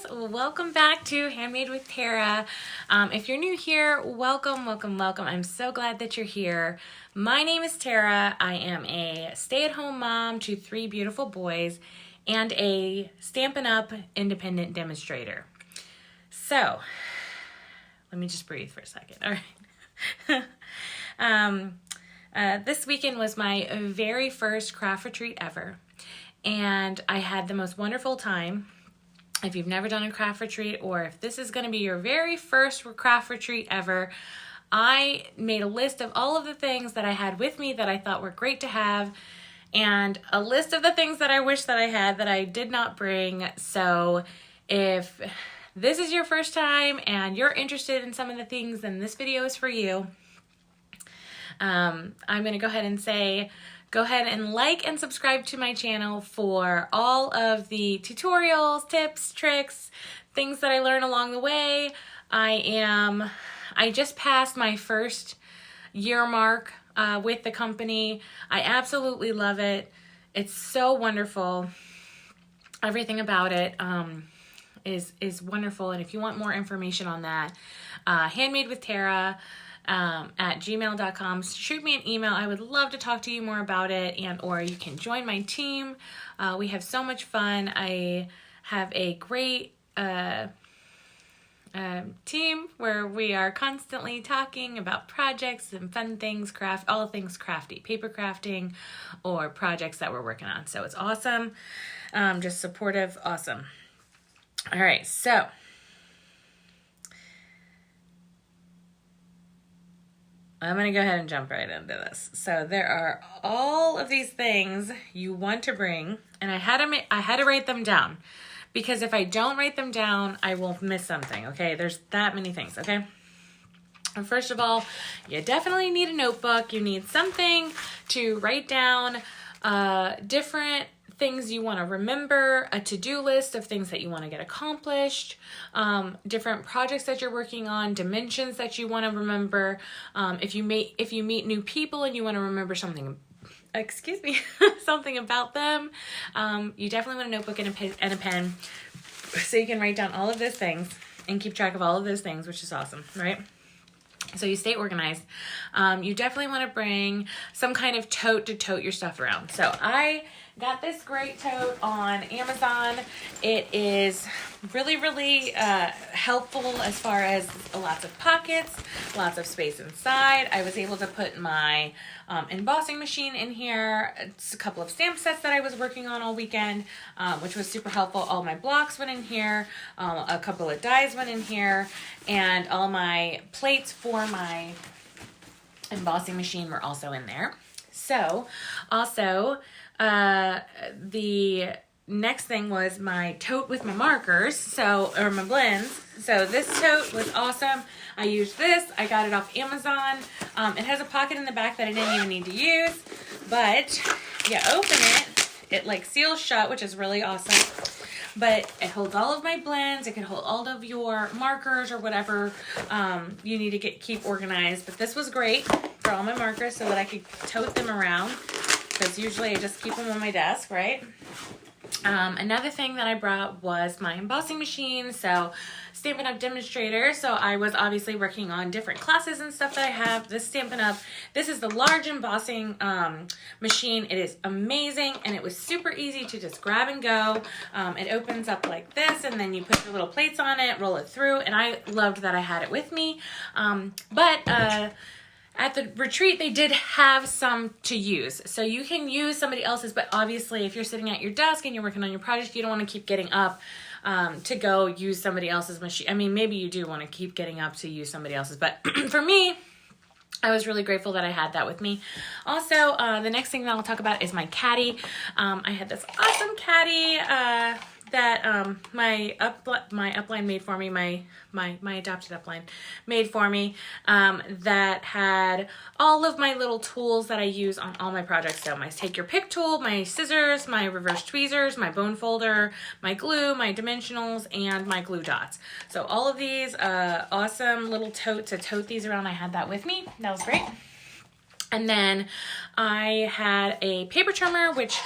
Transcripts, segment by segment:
guys, welcome back to Handmade with Tara. If you're new here, welcome. I'm so glad that you're here. My name is Tara. I am a stay-at-home mom to 3 beautiful boys and a Stampin' Up! Independent demonstrator. So, let me just breathe for a second. All right. This weekend was my very first craft retreat ever, and I had the most wonderful time. If you've never done a craft retreat, or if this is going to be your very first craft retreat ever, I made a list of all of the things that I had with me that I thought were great to have, and a list of the things that I wish that I had that I did not bring. So if this is your first time and you're interested in some of the things, then this video is for you. I'm going to go ahead and say, go ahead and like and subscribe to my channel for all of the tutorials, tips, tricks, things that I learn along the way. I just passed my first year mark with the company. I absolutely love it. It's so wonderful. Everything about it is wonderful. And if you want more information on that, handmadewithtara at gmail.com. Shoot me an email. I would love to talk to you more about it, and or you can join my team. We have so much fun. I have a great team where we are constantly talking about projects and fun things, all things crafty, paper crafting, or projects that we're working on. So it's awesome. Just supportive. Awesome. All right. So I'm going to go ahead and jump right into this. So there are all of these things you want to bring, and I had to write them down, because if I don't write them down, I will miss something, okay? There's that many things, okay? And first of all, you definitely need a notebook. You need something to write down different things you want to remember, a to-do list of things that you want to get accomplished, different projects that you're working on, dimensions that you want to remember. If you meet new people and you want to remember something, something about them, you definitely want a notebook and a pen so you can write down all of those things and keep track of all of those things, which is awesome, right? So you stay organized. You definitely want to bring some kind of tote to tote your stuff around. So I got this great tote on Amazon. It is really, really helpful as far as lots of pockets, lots of space inside. I was able to put my embossing machine in here. It's a couple of stamp sets that I was working on all weekend, which was super helpful. All my blocks went in here. A couple of dies went in here. And all my plates for my embossing machine were also in there. So also, the next thing was my tote with my markers, or my blends. So this tote was awesome. I used this. I got it off Amazon. It has a pocket in the back that I didn't even need to use, but you open it like seals shut, which is really awesome. But it holds all of my blends. It can hold all of your markers or whatever you need to keep organized. But this was great for all my markers so that I could tote them around, because usually I just keep them on my desk, right? Another thing that I brought was my embossing machine. So Stampin' Up! Demonstrator. So I was obviously working on different classes and stuff that I have. This Stampin' Up! This is the large embossing machine. It is amazing, and it was super easy to just grab and go. It opens up like this, and then you put your little plates on it, roll it through, and I loved that I had it with me. At the retreat, they did have some to use. So you can use somebody else's, but obviously if you're sitting at your desk and you're working on your project, you don't want to keep getting up to go use somebody else's machine. I mean, maybe you do want to keep getting up to use somebody else's, but for me, I was really grateful that I had that with me. Also, the next thing that I'll talk about is my caddy. I had this awesome caddy that my upline made for me, my adopted upline made for me, that had all of my little tools that I use on all my projects. So my take your pick tool, my scissors, my reverse tweezers, my bone folder, my glue, my dimensionals, and my glue dots. So all of these awesome little tote to tote these around. I had that with me. That was great. And then I had a paper trimmer, which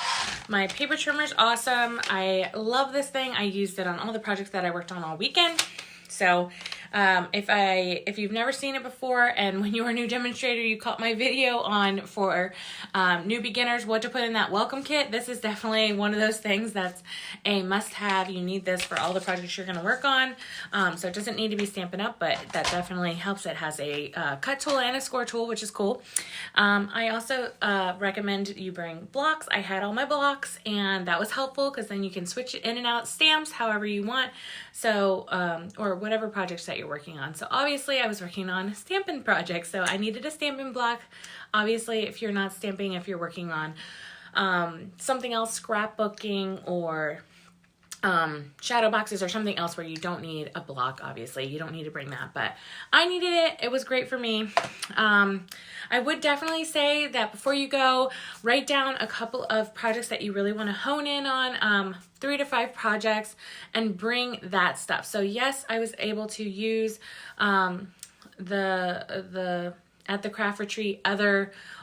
my paper trimmer is awesome. I love this thing. I used it on all the projects that I worked on all weekend. So if you've never seen it before, and when you were a new demonstrator, you caught my video on for new beginners, what to put in that welcome kit, this is definitely one of those things that's a must-have. You need this for all the projects you're going to work on. So it doesn't need to be Stampin' Up, but that definitely helps. It has a cut tool and a score tool, which is cool. I also recommend you bring blocks. I had all my blocks, and that was helpful because then you can switch in and out stamps however you want. So, or whatever projects that you're working on. So obviously I was working on Stampin' projects, so I needed a Stampin' block. Obviously, if you're not stamping, if you're working on something else, scrapbooking or shadow boxes or something else where you don't need a block, obviously you don't need to bring that, but I needed it. It was great for me. I would definitely say that before you go, write down a couple of projects that you really want to hone in on, 3 to 5 projects, and bring that stuff. So yes, I was able to use at the craft retreat,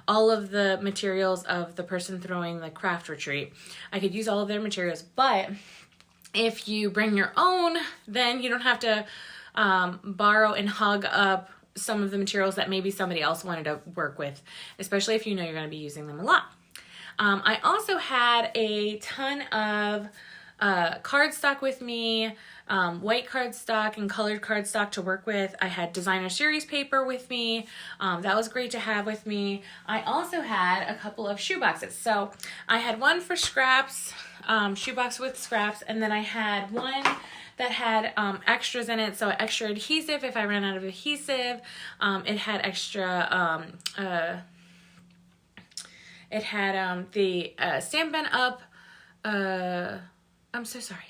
all of the materials of the person throwing the craft retreat. I could use all of their materials, but if you bring your own, then you don't have to borrow and hug up some of the materials that maybe somebody else wanted to work with, especially if you know you're going to be using them a lot. I also had a ton of cardstock with me, white cardstock and colored cardstock to work with. I had designer series paper with me. That was great to have with me. I also had a couple of shoe boxes. So I had one for scraps, shoebox with scraps, and then I had one that had extras in it, so extra adhesive if I ran out of adhesive. It had extra, it had the Stampin' Up, I'm so sorry.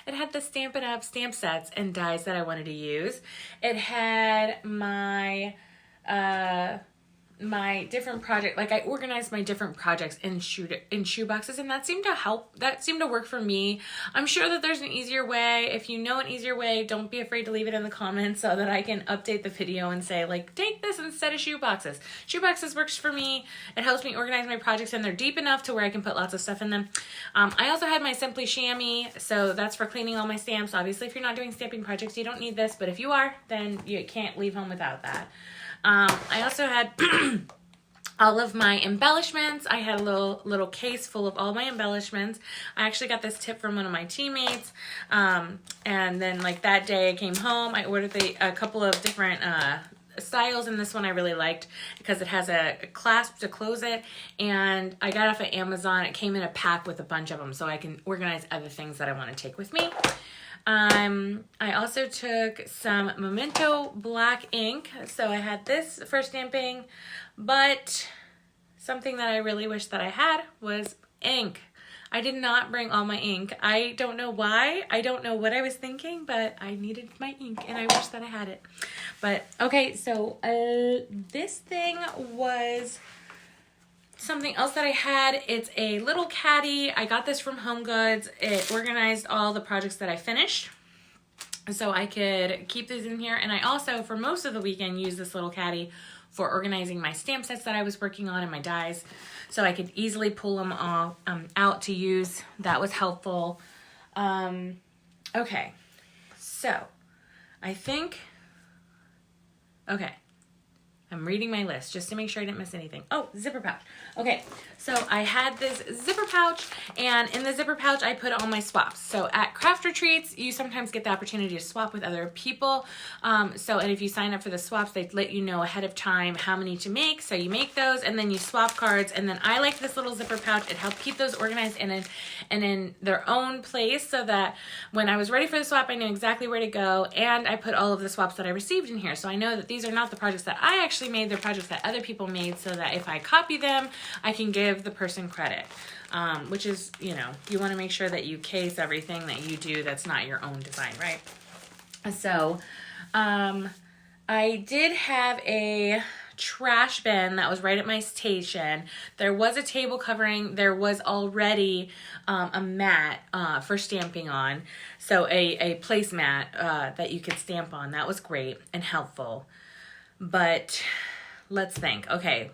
It had the Stampin' Up stamp sets and dies that I wanted to use. It had my my different project, like I organized my different projects in shoe boxes, and that seemed to help. That seemed to work for me. I'm sure that there's an easier way. If you know an easier way, don't be afraid to leave it in the comments so that I can update the video and say, like, take this instead of shoe boxes. Shoe boxes works for me. It helps me organize my projects, and they're deep enough to where I can put lots of stuff in them. I also had my Simply Chamois, so that's for cleaning all my stamps. Obviously, if you're not doing stamping projects, you don't need this, but if you are, then you can't leave home without that. I also had all of my embellishments. I had a little case full of all my embellishments. I actually got this tip from one of my teammates. And then like that day I came home, I ordered a couple of different styles, and this one I really liked because it has a clasp to close it, and I got it off of Amazon. It came in a pack with a bunch of them, so I can organize other things that I want to take with me. I also took some Memento black ink. So I had this for stamping, but something that I really wish that I had was ink. I did not bring all my ink. I don't know why. I don't know what I was thinking, but I needed my ink and I wish that I had it. But okay, so this thing was something else that I had. It's a little caddy. I got this from Home Goods. It organized all the projects that I finished, so I could keep these in here. And I also, for most of the weekend, used this little caddy for organizing my stamp sets that I was working on and my dies, so I could easily pull them all out to use. That was helpful. Okay, so I think, okay, I'm reading my list just to make sure I didn't miss anything. Oh, zipper pouch. Okay, so I had this zipper pouch, and in the zipper pouch I put all my swaps. So at craft retreats, you sometimes get the opportunity to swap with other people. And if you sign up for the swaps, they let you know ahead of time how many to make. So you make those, and then you swap cards. And then I like this little zipper pouch. It helped keep those organized in their own place, so that when I was ready for the swap, I knew exactly where to go. And I put all of the swaps that I received in here, so I know that these are not the projects that I actually made, they're projects that other people made, so that if I copy them, I can give the person credit, which is, you know, you want to make sure that you case everything that you do that's not your own design, right? So I did have a trash bin that was right at my station. There was a table covering. There was already a mat for stamping on, so a placemat that you could stamp on. That was great and helpful. But let's think. Okay,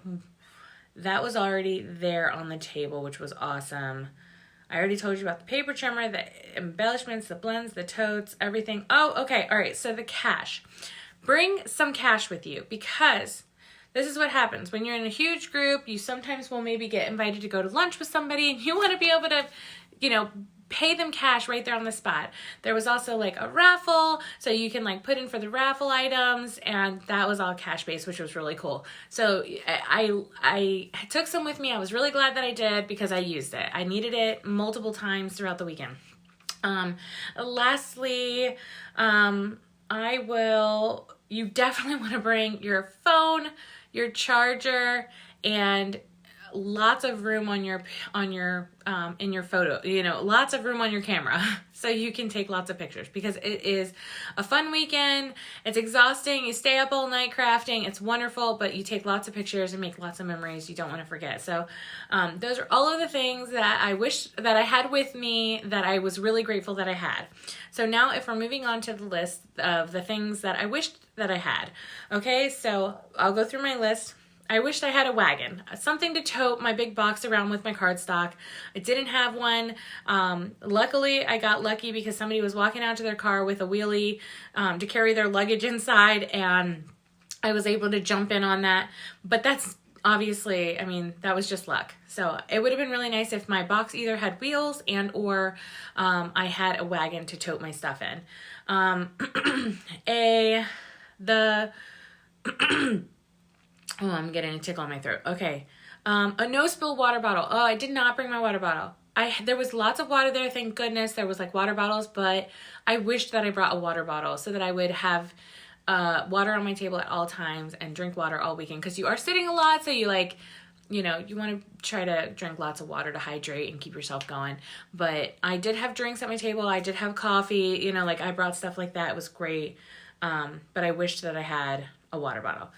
that was already there on the table, which was awesome. I already told you about the paper trimmer, the embellishments, the blends, the totes, everything. Oh, okay. All right. So the cash. Bring some cash with you, because this is what happens. When you're in a huge group, you sometimes will maybe get invited to go to lunch with somebody, and you want to be able to, you know, pay them cash right there on the spot. There was also like a raffle, so you can like put in for the raffle items, and that was all cash based, which was really cool. So I took some with me. I was really glad that I did, because I used it. I needed it multiple times throughout the weekend. Lastly, you definitely want to bring your phone, your charger, and lots of room on your in your photo, you know, lots of room on your camera so you can take lots of pictures, because it is a fun weekend. It's exhausting. You stay up all night crafting. It's wonderful, but you take lots of pictures and make lots of memories you don't want to forget. So those are all of the things that I wish that I had with me, that I was really grateful that I had. So now if we're moving on to the list of the things that I wished that I had. Okay, so I'll go through my list. I wished I had a wagon, something to tote my big box around with my cardstock. I didn't have one. Luckily, I got lucky because somebody was walking out to their car with a wheelie to carry their luggage inside, and I was able to jump in on that. But that's obviously, I mean, that was just luck. So it would have been really nice if my box either had wheels and or I had a wagon to tote my stuff in. Oh, I'm getting a tickle in my throat. Okay. A no-spill water bottle. Oh, I did not bring my water bottle. There was lots of water there, thank goodness. There was like water bottles, but I wished that I brought a water bottle so that I would have water on my table at all times and drink water all weekend. Because you are sitting a lot, so you like, you know, you want to try to drink lots of water to hydrate and keep yourself going. But I did have drinks at my table. I did have coffee. You know, like I brought stuff like that. It was great. But I wished that I had a water bottle.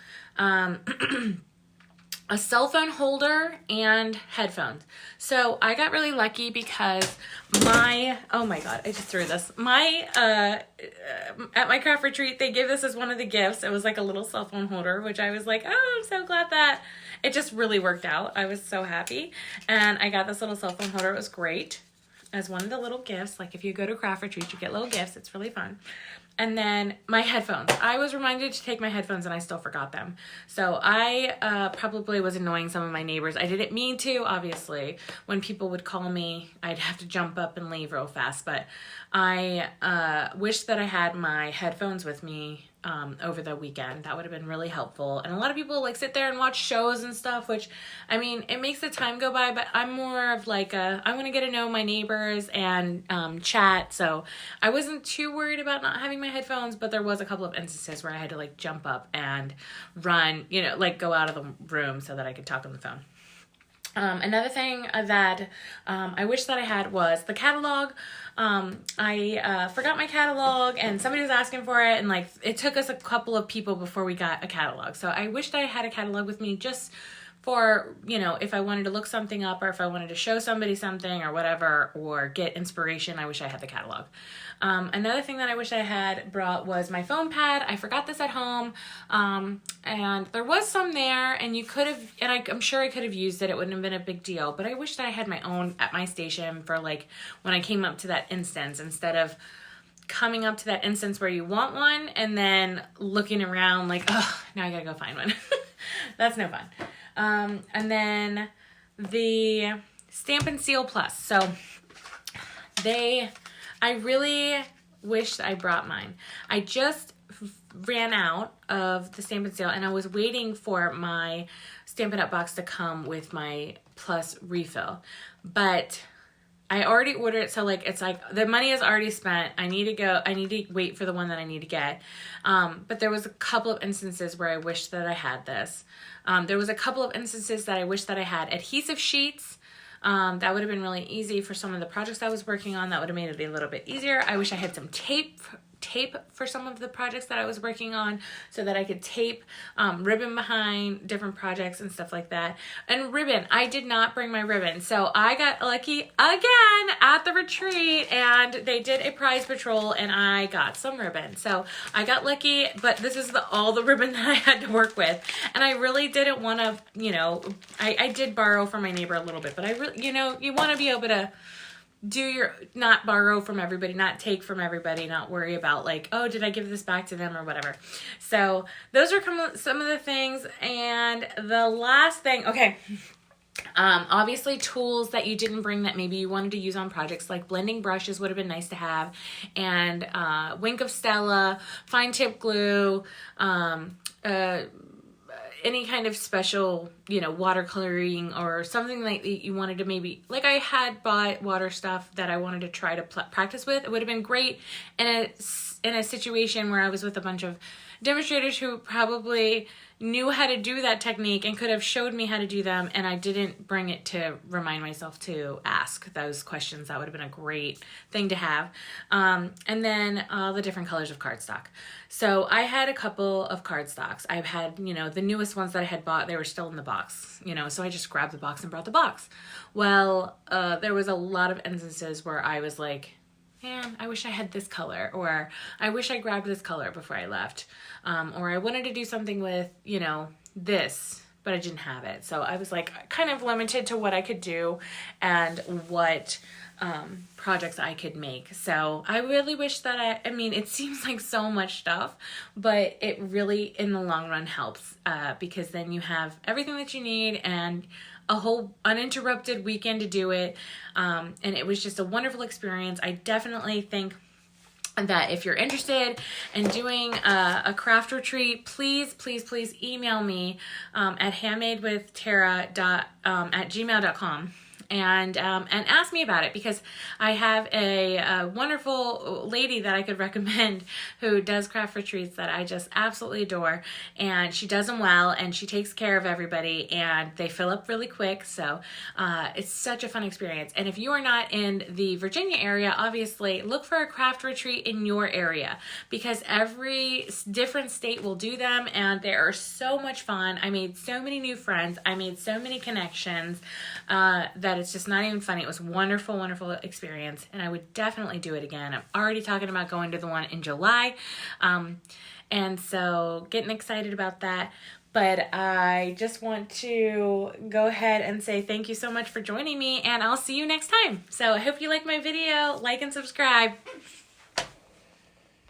A cell phone holder and headphones. So I got really lucky because oh my God, I just threw this. At my craft retreat, they gave this as one of the gifts. It was like a little cell phone holder, which I was like, oh, I'm so glad that it just really worked out. I was so happy. And I got this little cell phone holder. It was great as one of the little gifts. Like if you go to craft retreat, you get little gifts. It's really fun. And then my headphones. I was reminded to take my headphones and I still forgot them. So I probably was annoying some of my neighbors. I didn't mean to, obviously. When people would call me, I'd have to jump up and leave real fast. But I wish that I had my headphones with me over the weekend. That would have been really helpful. And a lot of people like sit there and watch shows and stuff, which, I mean, it makes the time go by, but I'm more of like I want to get to know my neighbors and chat. So I wasn't too worried about not having my headphones, but there was a couple of instances where I had to like jump up and run, you know, like go out of the room so that I could talk on the phone. Another thing that I wish that I had was the catalog. I forgot my catalog and somebody was asking for it, and like it took us a couple of people before we got a catalog. So I wished I had a catalog with me just for, you know, if I wanted to look something up or if I wanted to show somebody something or whatever, or get inspiration. I wish I had the catalog. Another thing that I wish I had brought was my foam pad. I forgot this at home, and there was some there, and you could have, and I'm sure I could have used it. It wouldn't have been a big deal, but I wish that I had my own at my station for like when I came up to that instance, instead of coming up to that instance where you want one and then looking around like, oh, now I gotta go find one. That's no fun. And then the Stampin' Seal Plus. So I really wish I brought mine. I just ran out of the Stampin' Seal, and I was waiting for my Stampin' Up! Box to come with my Plus refill. But I already ordered it, so like it's like the money is already spent. I need to wait for the one that I need to get. But there was a couple of instances where I wish that I had this. There was a couple of instances that I wish that I had adhesive sheets. That would have been really easy for some of the projects I was working on. That would have made it a little bit easier. I wish I had some tape tape for some of the projects that I was working on so that I could tape ribbon behind different projects and stuff like that. And ribbon, I did not bring my ribbon. So I got lucky again at the retreat, and they did a prize patrol and I got some ribbon. So I got lucky, but this is all the ribbon that I had to work with. And I really didn't want to, you know, I did borrow from my neighbor a little bit, but I really, you know, you want to be able to not borrow from everybody, not take from everybody, not worry about like, oh, did I give this back to them or whatever. So those are some of the things. And the last thing, okay. Obviously tools that you didn't bring that maybe you wanted to use on projects, like blending brushes would have been nice to have, and Wink of Stella, fine tip glue, any kind of special, you know, watercoloring or something like that you wanted to maybe, like I had bought water stuff that I wanted to try to practice with. It would have been great in a situation where I was with a bunch of demonstrators who probably knew how to do that technique and could have showed me how to do them, and I didn't bring it to remind myself to ask those questions. That would have been a great thing to have. And then the different colors of cardstock. So I had a couple of cardstocks. I've had, you know, the newest ones that I had bought, they were still in the box, you know, so I just grabbed the box and brought the box. Well, there was a lot of instances where I was like, man, I wish I had this color, or I wish I grabbed this color before I left, or I wanted to do something with, you know, this, but I didn't have it. So I was like kind of limited to what I could do and what projects I could make. So I really wish that I mean, it seems like so much stuff, but it really in the long run helps because then you have everything that you need and a whole uninterrupted weekend to do it. And it was just a wonderful experience. I definitely think that if you're interested in doing a craft retreat, please email me at handmadewithtara at gmail.com. And ask me about it, because I have a wonderful lady that I could recommend who does craft retreats that I just absolutely adore, and she does them well, and she takes care of everybody, and they fill up really quick. So it's such a fun experience. And if you are not in the Virginia area, obviously look for a craft retreat in your area, because every different state will do them, and they are so much fun. I made so many new friends. I made so many connections that it's just not even funny. It was a wonderful, wonderful experience, and I would definitely do it again. I'm already talking about going to the one in July, and so getting excited about that. But I just want to go ahead and say thank you so much for joining me, and I'll see you next time. So I hope you like my video. Like and subscribe.